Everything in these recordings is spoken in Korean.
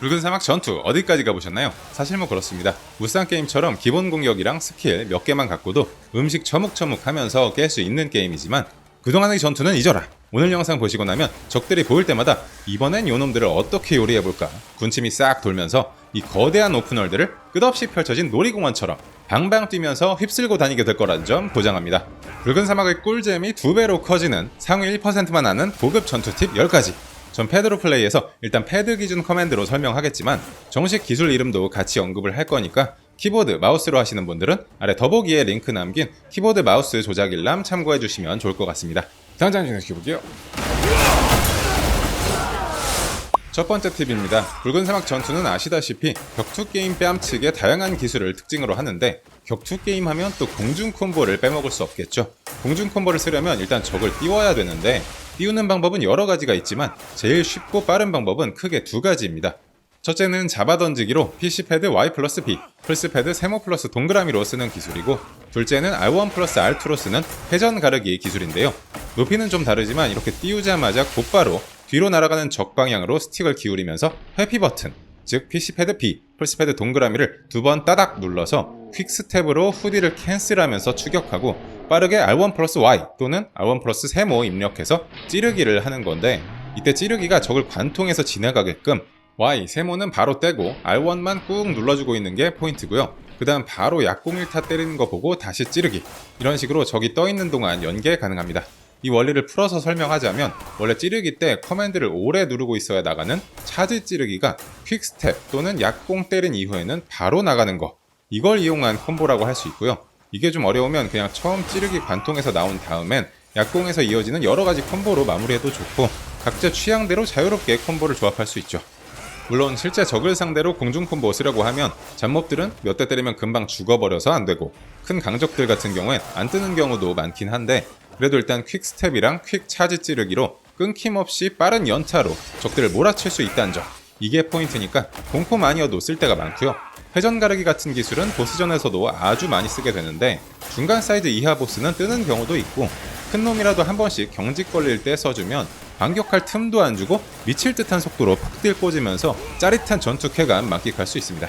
붉은 사막 전투 어디까지 가보셨나요? 사실 뭐 그렇습니다. 무쌍 게임처럼 기본 공격이랑 스킬 몇 개만 갖고도 음식 처묵처묵 하면서 깰 수 있는 게임이지만 그동안의 전투는 잊어라. 오늘 영상 보시고 나면 적들이 보일 때마다 이번엔 요놈들을 어떻게 요리해볼까 군침이 싹 돌면서 이 거대한 오픈월드를 끝없이 펼쳐진 놀이공원처럼 방방 뛰면서 휩쓸고 다니게 될 거라는 점 보장합니다. 붉은 사막의 꿀잼이 2배로 커지는 상위 1%만 아는 고급 전투 팁 10가지. 전 패드로 플레이해서 일단 패드 기준 커맨드로 설명하겠지만 정식 기술 이름도 같이 언급을 할 거니까 키보드, 마우스로 하시는 분들은 아래 더보기에 링크 남긴 키보드 마우스 조작 일람 참고해주시면 좋을 것 같습니다. 당장 진행시켜볼게요. 첫 번째 팁입니다. 붉은 사막 전투는 아시다시피 격투 게임 뺨치게 다양한 기술을 특징으로 하는데 격투 게임 하면 또 공중 콤보를 빼먹을 수 없겠죠. 공중 콤보를 쓰려면 일단 적을 띄워야 되는데 띄우는 방법은 여러 가지가 있지만 제일 쉽고 빠른 방법은 크게 두 가지입니다. 첫째는 잡아던지기로 PC패드 Y 플러스 B, 플스패드 세모 플러스 동그라미로 쓰는 기술이고 둘째는 R1 플러스 R2로 쓰는 회전 가르기 기술인데요. 높이는 좀 다르지만 이렇게 띄우자마자 곧바로 뒤로 날아가는 적 방향으로 스틱을 기울이면서 회피 버튼, 즉 PC패드 B, 플스패드 동그라미를 두 번 따닥 눌러서 퀵스텝으로 후디를 캔슬하면서 추격하고 빠르게 R1 플러스 Y 또는 R1 플러스 세모 입력해서 찌르기를 하는 건데 이때 찌르기가 적을 관통해서 지나가게끔 Y, 세모는 바로 떼고 R1만 꾹 눌러주고 있는 게 포인트고요. 그 다음 바로 약공일타 때리는 거 보고 다시 찌르기. 이런 식으로 적이 떠있는 동안 연계 가능합니다. 이 원리를 풀어서 설명하자면 원래 찌르기 때 커맨드를 오래 누르고 있어야 나가는 차지 찌르기가 퀵스텝 또는 약공 때린 이후에는 바로 나가는 거. 이걸 이용한 콤보라고 할 수 있고요. 이게 좀 어려우면 그냥 처음 찌르기 관통에서 나온 다음엔 약공에서 이어지는 여러가지 콤보로 마무리해도 좋고 각자 취향대로 자유롭게 콤보를 조합할 수 있죠. 물론 실제 적을 상대로 공중 콤보 쓰려고 하면 잡몹들은 몇 대 때리면 금방 죽어버려서 안되고 큰 강적들 같은 경우엔 안 뜨는 경우도 많긴 한데 그래도 일단 퀵스텝이랑 퀵 차지 찌르기로 끊김없이 빠른 연타로 적들을 몰아칠 수 있다는 점, 이게 포인트니까 공포 마니어도 쓸 때가 많고요. 회전 가르기 같은 기술은 보스전에서도 아주 많이 쓰게 되는데 중간 사이즈 이하 보스는 뜨는 경우도 있고 큰 놈이라도 한 번씩 경직 걸릴 때 써주면 반격할 틈도 안 주고 미칠 듯한 속도로 팍딜 꽂으면서 짜릿한 전투 쾌감 만끽할 수 있습니다.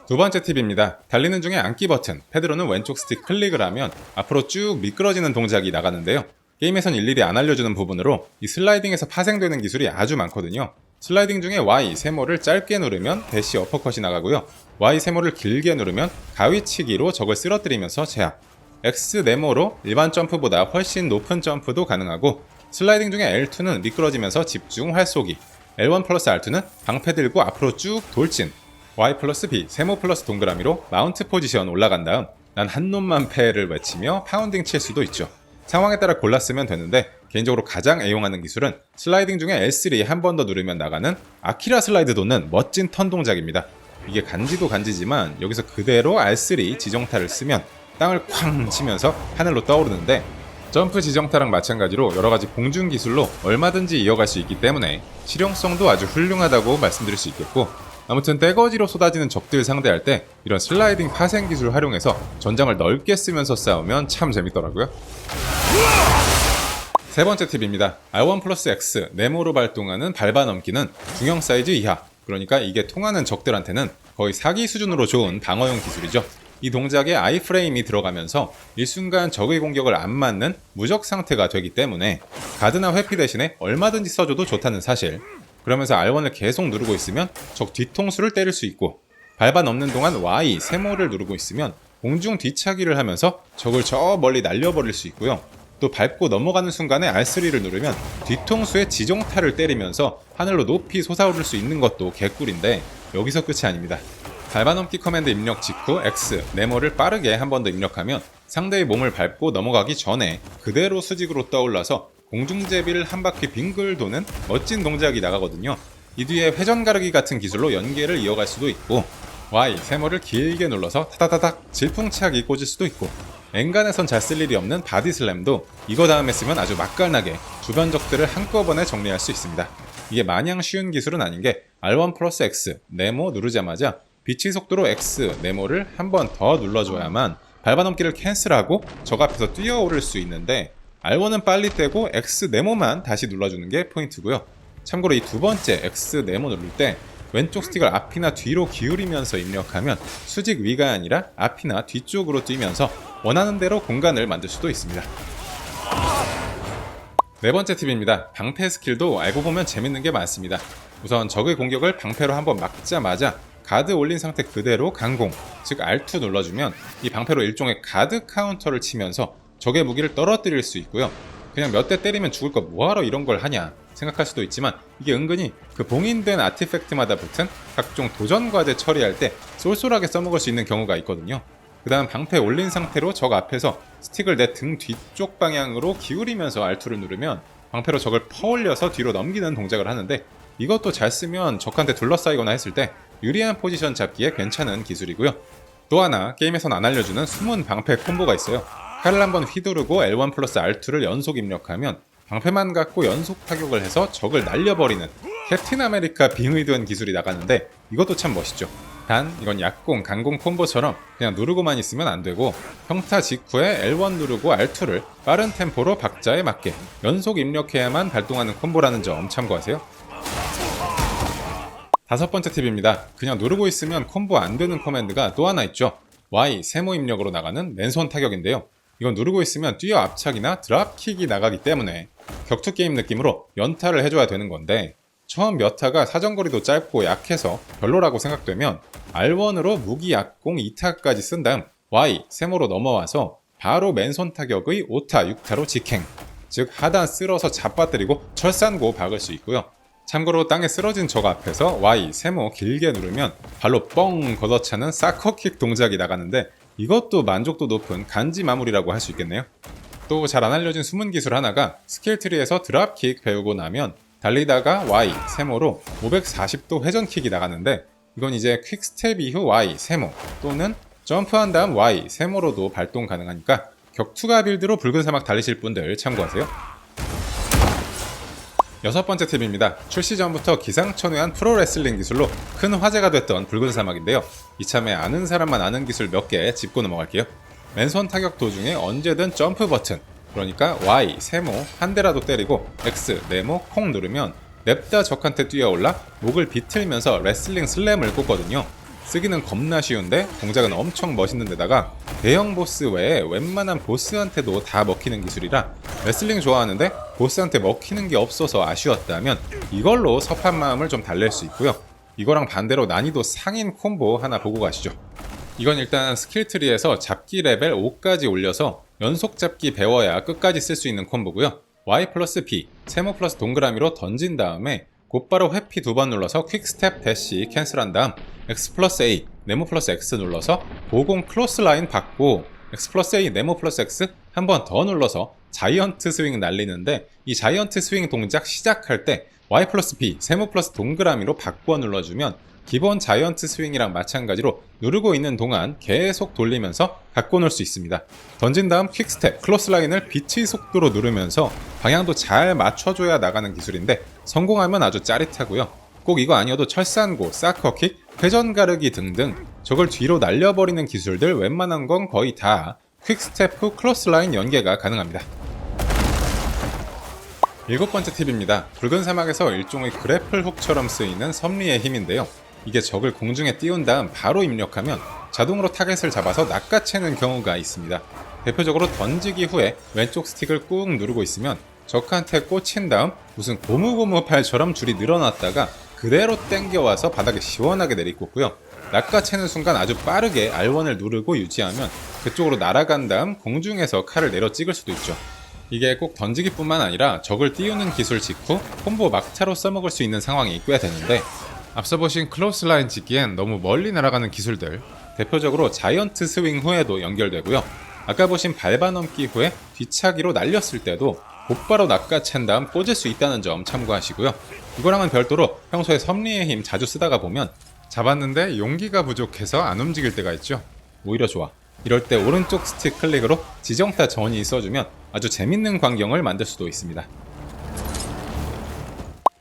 두 번째 팁입니다. 달리는 중에 앉기 버튼, 패드로는 왼쪽 스틱 클릭을 하면 앞으로 쭉 미끄러지는 동작이 나가는데요. 게임에선 일일이 안 알려주는 부분으로 이 슬라이딩에서 파생되는 기술이 아주 많거든요. 슬라이딩 중에 Y, 세모를 짧게 누르면 대시 어퍼컷이 나가고요. Y, 세모를 길게 누르면 가위치기로 적을 쓰러뜨리면서 제압. X, 네모로 일반 점프보다 훨씬 높은 점프도 가능하고 슬라이딩 중에 L2는 미끄러지면서 집중 활쏘기, L1 플러스 R2는 방패 들고 앞으로 쭉 돌진, Y 플러스 B, 세모 플러스 동그라미로 마운트 포지션 올라간 다음 난 한 놈만 패를 외치며 파운딩 칠 수도 있죠. 상황에 따라 골라 쓰면 되는데 개인적으로 가장 애용하는 기술은 슬라이딩 중에 L3 한 번 더 누르면 나가는 아키라 슬라이드 돋는 멋진 턴 동작입니다. 이게 간지도 간지지만 여기서 그대로 R3 지정타를 쓰면 땅을 쾅 치면서 하늘로 떠오르는데 점프 지정타랑 마찬가지로 여러가지 공중 기술로 얼마든지 이어갈 수 있기 때문에 실용성도 아주 훌륭하다고 말씀드릴 수 있겠고 아무튼 떼거지로 쏟아지는 적들 상대할 때 이런 슬라이딩 파생 기술 활용해서 전장을 넓게 쓰면서 싸우면 참 재밌더라고요. 세 번째 팁입니다. R1 플러스 X, 네모로 발동하는 밟아넘기는 중형 사이즈 이하, 그러니까 이게 통하는 적들한테는 거의 사기 수준으로 좋은 방어용 기술이죠. 이 동작에 아이프레임이 들어가면서 일순간 적의 공격을 안 맞는 무적 상태가 되기 때문에 가드나 회피 대신에 얼마든지 써줘도 좋다는 사실. 그러면서 R1을 계속 누르고 있으면 적 뒤통수를 때릴 수 있고 밟아 넘는 동안 Y, 세모를 누르고 있으면 공중 뒤차기를 하면서 적을 저 멀리 날려버릴 수 있고요. 또 밟고 넘어가는 순간에 R3를 누르면 뒤통수에 지정타를 때리면서 하늘로 높이 솟아오를 수 있는 것도 개꿀인데 여기서 끝이 아닙니다. 밟아넘기 커맨드 입력 직후 X, 네모를 빠르게 한 번 더 입력하면 상대의 몸을 밟고 넘어가기 전에 그대로 수직으로 떠올라서 공중제비를 한 바퀴 빙글 도는 멋진 동작이 나가거든요. 이 뒤에 회전 가르기 같은 기술로 연계를 이어갈 수도 있고 Y, 세모를 길게 눌러서 타다다닥 질풍차기 꽂을 수도 있고 엔간에선 잘 쓸 일이 없는 바디슬램도 이거 다음에 쓰면 아주 맛깔나게 주변 적들을 한꺼번에 정리할 수 있습니다. 이게 마냥 쉬운 기술은 아닌 게 R1 플러스 X, 네모 누르자마자 빛의 속도로 X, 네모를 한 번 더 눌러줘야만 밟아넘기를 캔슬하고 적 앞에서 뛰어오를 수 있는데 R1은 빨리 떼고 X, 네모만 다시 눌러주는 게 포인트고요. 참고로 이 두 번째 X 네모 누를 때 왼쪽 스틱을 앞이나 뒤로 기울이면서 입력하면 수직 위가 아니라 앞이나 뒤쪽으로 뛰면서 원하는 대로 공간을 만들 수도 있습니다. 네 번째 팁입니다. 방패 스킬도 알고 보면 재밌는 게 많습니다. 우선 적의 공격을 방패로 한번 막자마자 가드 올린 상태 그대로 강공, 즉 R2 눌러주면 이 방패로 일종의 가드 카운터를 치면서 적의 무기를 떨어뜨릴 수 있고요. 그냥 몇 대 때리면 죽을 거 뭐하러 이런 걸 하냐 생각할 수도 있지만 이게 은근히 그 봉인된 아티팩트마다 붙은 각종 도전 과제 처리할 때 쏠쏠하게 써먹을 수 있는 경우가 있거든요. 그 다음 방패 올린 상태로 적 앞에서 스틱을 내 등 뒤쪽 방향으로 기울이면서 R2를 누르면 방패로 적을 퍼올려서 뒤로 넘기는 동작을 하는데 이것도 잘 쓰면 적한테 둘러싸이거나 했을 때 유리한 포지션 잡기에 괜찮은 기술이고요. 또 하나 게임에선 안 알려주는 숨은 방패 콤보가 있어요. 칼을 한번 휘두르고 L1 플러스 R2를 연속 입력하면 방패만 갖고 연속 타격을 해서 적을 날려버리는 캡틴 아메리카 빙의된 기술이 나가는데 이것도 참 멋있죠. 단 이건 약공, 강공 콤보처럼 그냥 누르고만 있으면 안 되고 평타 직후에 L1 누르고 R2를 빠른 템포로 박자에 맞게 연속 입력해야만 발동하는 콤보라는 점 참고하세요. 다섯 번째 팁입니다. 그냥 누르고 있으면 콤보 안 되는 커맨드가 또 하나 있죠. Y 세모 입력으로 나가는 맨손 타격인데요. 이건 누르고 있으면 뛰어 압착이나 드랍킥이 나가기 때문에 격투 게임 느낌으로 연타를 해줘야 되는 건데 처음 몇 타가 사정거리도 짧고 약해서 별로라고 생각되면 R1으로 무기 약공 2타까지 쓴 다음 Y 세모로 넘어와서 바로 맨손 타격의 5타, 6타로 직행, 즉 하단 쓸어서 잡아뜨리고 철산고 박을 수 있고요. 참고로 땅에 쓰러진 적 앞에서 Y 세모 길게 누르면 발로 뻥 걷어차는 사커킥 동작이 나가는데 이것도 만족도 높은 간지 마무리라고 할 수 있겠네요. 또 잘 안 알려진 숨은 기술 하나가 스킬트리에서 드랍킥 배우고 나면 달리다가 Y 세모로 540도 회전킥이 나가는데 이건 이제 퀵스텝 이후 Y 세모 또는 점프한 다음 Y 세모로도 발동 가능하니까 격투가 빌드로 붉은 사막 달리실 분들 참고하세요. 여섯 번째 팁입니다. 출시 전부터 기상천외한 프로레슬링 기술로 큰 화제가 됐던 붉은 사막인데요. 이참에 아는 사람만 아는 기술 몇 개 짚고 넘어갈게요. 맨손 타격 도중에 언제든 점프 버튼, 그러니까 Y 세모 한 대라도 때리고 X 네모 콩 누르면 냅다 적한테 뛰어올라 목을 비틀면서 레슬링 슬램을 꽂거든요. 쓰기는 겁나 쉬운데 동작은 엄청 멋있는 데다가 대형 보스 외에 웬만한 보스한테도 다 먹히는 기술이라 레슬링 좋아하는데 보스한테 먹히는 게 없어서 아쉬웠다면 이걸로 섭한 마음을 좀 달랠 수 있고요. 이거랑 반대로 난이도 상인 콤보 하나 보고 가시죠. 이건 일단 스킬트리에서 잡기 레벨 5까지 올려서 연속 잡기 배워야 끝까지 쓸 수 있는 콤보고요. Y 플러스 B, 세모 플러스 동그라미로 던진 다음에 곧바로 회피 2번 눌러서 퀵스텝 대시 캔슬한 다음 X 플러스 A, 네모 플러스 X 눌러서 보공 클로스 라인 받고 X 플러스 A, 네모 플러스 X 한 번 더 눌러서 자이언트 스윙 날리는데 이 자이언트 스윙 동작 시작할 때 Y 플러스 B, 세모 플러스 동그라미로 바꿔 눌러주면 기본 자이언트 스윙이랑 마찬가지로 누르고 있는 동안 계속 돌리면서 갖고 놀 수 있습니다. 던진 다음 퀵스텝, 클로스 라인을 빛의 속도로 누르면서 방향도 잘 맞춰줘야 나가는 기술인데 성공하면 아주 짜릿하고요. 꼭 이거 아니어도 철산고, 사커킥, 회전 가르기 등등 적을 뒤로 날려버리는 기술들 웬만한 건 거의 다 퀵스텝 후 클로스 라인 연계가 가능합니다. 일곱 번째 팁입니다. 붉은 사막에서 일종의 그래플 훅처럼 쓰이는 섭리의 힘인데요. 이게 적을 공중에 띄운 다음 바로 입력하면 자동으로 타겟을 잡아서 낚아채는 경우가 있습니다. 대표적으로 던지기 후에 왼쪽 스틱을 꾹 누르고 있으면 적한테 꽂힌 다음 무슨 고무고무 팔처럼 줄이 늘어났다가 그대로 땡겨와서 바닥에 시원하게 내리꽂고요. 낚아채는 순간 아주 빠르게 R1을 누르고 유지하면 그쪽으로 날아간 다음 공중에서 칼을 내려 찍을 수도 있죠. 이게 꼭 던지기뿐만 아니라 적을 띄우는 기술 직후 콤보 막타로 써먹을 수 있는 상황이 꽤 되는데 앞서 보신 클로스 라인 찍기엔 너무 멀리 날아가는 기술들 대표적으로 자이언트 스윙 후에도 연결되고요. 아까 보신 밟아넘기 후에 뒤차기로 날렸을 때도 곧바로 낚아챈 다음 꽂을 수 있다는 점 참고하시고요. 이거랑은 별도로 평소에 섭리의 힘 자주 쓰다가 보면 잡았는데 용기가 부족해서 안 움직일 때가 있죠. 오히려 좋아. 이럴 때 오른쪽 스틱 클릭으로 지정타 전이 써주면 아주 재밌는 광경을 만들 수도 있습니다.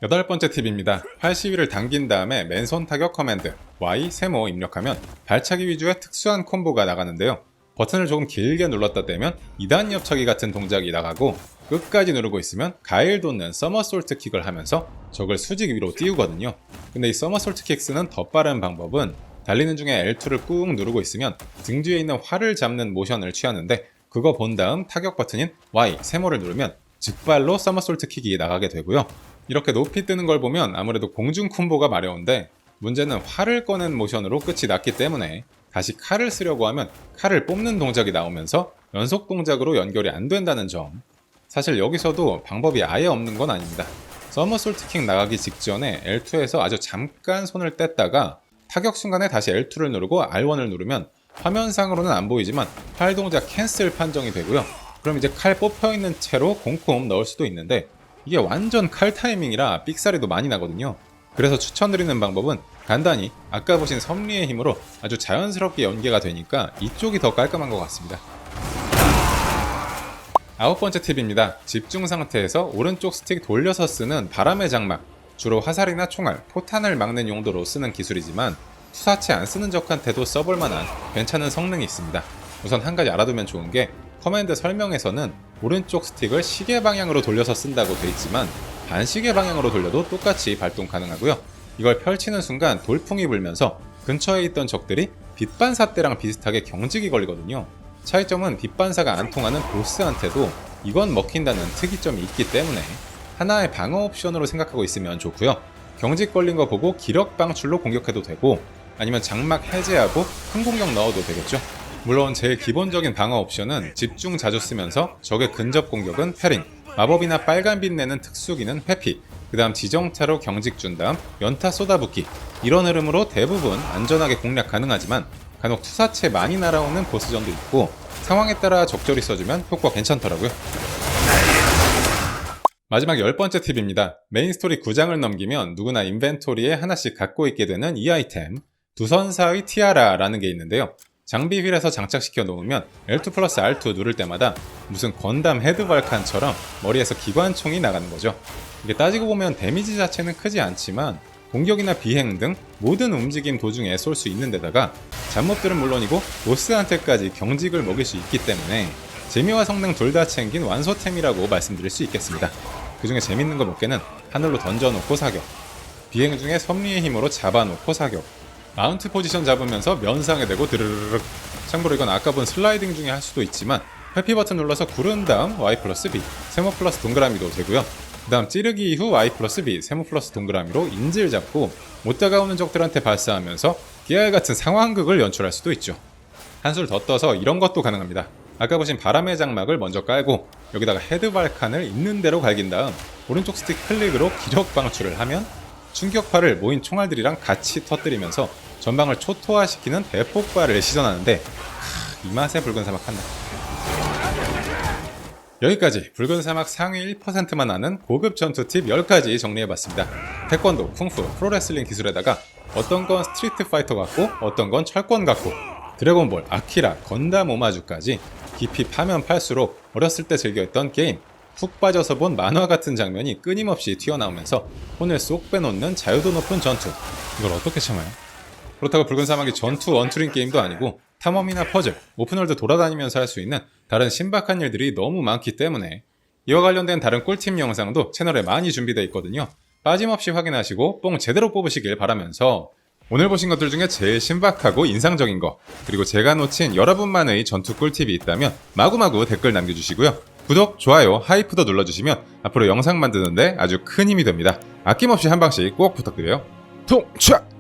여덟 번째 팁입니다. 팔 시위를 당긴 다음에 맨손 타격 커맨드 Y 세모 입력하면 발차기 위주의 특수한 콤보가 나가는데요. 버튼을 조금 길게 눌렀다 떼면 2단 옆차기 같은 동작이 나가고 끝까지 누르고 있으면 가일 돋는 서머솔트 킥을 하면서 적을 수직 위로 띄우거든요. 근데 이 서머솔트 킥 쓰는 더 빠른 방법은 달리는 중에 L2를 꾹 누르고 있으면 등 뒤에 있는 활을 잡는 모션을 취하는데, 그거 본 다음 타격 버튼인 Y, 세모를 누르면 직발로 서머솔트 킥이 나가게 되고요. 이렇게 높이 뜨는 걸 보면 아무래도 공중 콤보가 마려운데, 문제는 활을 꺼낸 모션으로 끝이 났기 때문에 다시 칼을 쓰려고 하면 칼을 뽑는 동작이 나오면서 연속 동작으로 연결이 안 된다는 점. 사실 여기서도 방법이 아예 없는 건 아닙니다. 서머솔트 킥 나가기 직전에 L2에서 아주 잠깐 손을 뗐다가 타격 순간에 다시 L2를 누르고 R1을 누르면 화면상으로는 안 보이지만 활 동작 캔슬 판정이 되고요. 그럼 이제 칼 뽑혀있는 채로 곰콤 넣을 수도 있는데, 이게 완전 칼 타이밍이라 삑사리도 많이 나거든요. 그래서 추천드리는 방법은 간단히 아까 보신 섭리의 힘으로 아주 자연스럽게 연계가 되니까 이쪽이 더 깔끔한 것 같습니다. 9번째 팁입니다. 집중 상태에서 오른쪽 스틱 돌려서 쓰는 바람의 장막. 주로 화살이나 총알, 포탄을 막는 용도로 쓰는 기술이지만 투사체 안 쓰는 적한테도 써볼 만한 괜찮은 성능이 있습니다. 우선 한 가지 알아두면 좋은 게, 커맨드 설명에서는 오른쪽 스틱을 시계 방향으로 돌려서 쓴다고 돼 있지만 반시계 방향으로 돌려도 똑같이 발동 가능하고요. 이걸 펼치는 순간 돌풍이 불면서 근처에 있던 적들이 빛반사 때랑 비슷하게 경직이 걸리거든요. 차이점은 빛반사가 안 통하는 보스한테도 이건 먹힌다는 특이점이 있기 때문에 하나의 방어 옵션으로 생각하고 있으면 좋고요. 경직 걸린 거 보고 기력 방출로 공격해도 되고, 아니면 장막 해제하고 큰 공격 넣어도 되겠죠. 물론 제일 기본적인 방어 옵션은 집중 자주 쓰면서 적의 근접 공격은 패링, 마법이나 빨간빛 내는 특수기는 회피, 그 다음 지정타로 경직 준 다음 연타 쏟아붓기, 이런 흐름으로 대부분 안전하게 공략 가능하지만 간혹 투사체 많이 날아오는 보스전도 있고 상황에 따라 적절히 써주면 효과 괜찮더라고요. 마지막 10번째 팁입니다. 메인 스토리 9장을 넘기면 누구나 인벤토리에 하나씩 갖고 있게 되는 이 아이템, 두선사의 티아라라는 게 있는데요. 장비 휠에서 장착시켜 놓으면 L2 플러스 R2 누를 때마다 무슨 건담 헤드발칸처럼 머리에서 기관총이 나가는 거죠. 이게 따지고 보면 데미지 자체는 크지 않지만 공격이나 비행 등 모든 움직임 도중에 쏠 수 있는 데다가 잡몹들은 물론이고 보스한테까지 경직을 먹일 수 있기 때문에 재미와 성능 둘 다 챙긴 완소템이라고 말씀드릴 수 있겠습니다. 그 중에 재밌는 거 몇 개는 하늘로 던져놓고 사격, 비행 중에 섭리의 힘으로 잡아놓고 사격, 마운트 포지션 잡으면서 면상에 대고 드르르륵. 참고로 이건 아까 본 슬라이딩 중에 할 수도 있지만 회피 버튼 눌러서 구른 다음 Y 플러스 B, 세모 플러스 동그라미도 되고요. 그 다음 찌르기 이후 Y 플러스 B, 세모 플러스 동그라미로 인질 잡고 못 다가오는 적들한테 발사하면서 깨알 같은 상황극을 연출할 수도 있죠. 한술 더 떠서 이런 것도 가능합니다. 아까 보신 바람의 장막을 먼저 깔고 여기다가 헤드 발칸을 있는 대로 갈긴 다음 오른쪽 스틱 클릭으로 기력 방출을 하면 충격파를 모인 총알들이랑 같이 터뜨리면서 전방을 초토화시키는 대폭발을 시전하는데, 이 맛에 붉은 사막 한다. 여기까지 붉은 사막 상위 1%만 아는 고급 전투 팁 10가지 정리해봤습니다. 태권도, 쿵푸, 프로레슬링 기술에다가 어떤 건 스트리트 파이터 같고 어떤 건 철권 같고 드래곤볼, 아키라, 건담 오마주까지 깊이 파면 팔수록 어렸을 때 즐겨했던 게임, 푹 빠져서 본 만화 같은 장면이 끊임없이 튀어나오면서 혼을 쏙 빼놓는 자유도 높은 전투. 이걸 어떻게 참아요? 그렇다고 붉은 사막이 전투 원투링 게임도 아니고 탐험이나 퍼즐, 오픈월드 돌아다니면서 할 수 있는 다른 신박한 일들이 너무 많기 때문에 이와 관련된 다른 꿀팁 영상도 채널에 많이 준비되어 있거든요. 빠짐없이 확인하시고 뽕 제대로 뽑으시길 바라면서 오늘 보신 것들 중에 제일 신박하고 인상적인 거, 그리고 제가 놓친 여러분만의 전투 꿀팁이 있다면 마구마구 댓글 남겨주시고요. 구독, 좋아요, 하이프도 눌러주시면 앞으로 영상 만드는데 아주 큰 힘이 됩니다. 아낌없이 한 방씩 꼭 부탁드려요. 통착!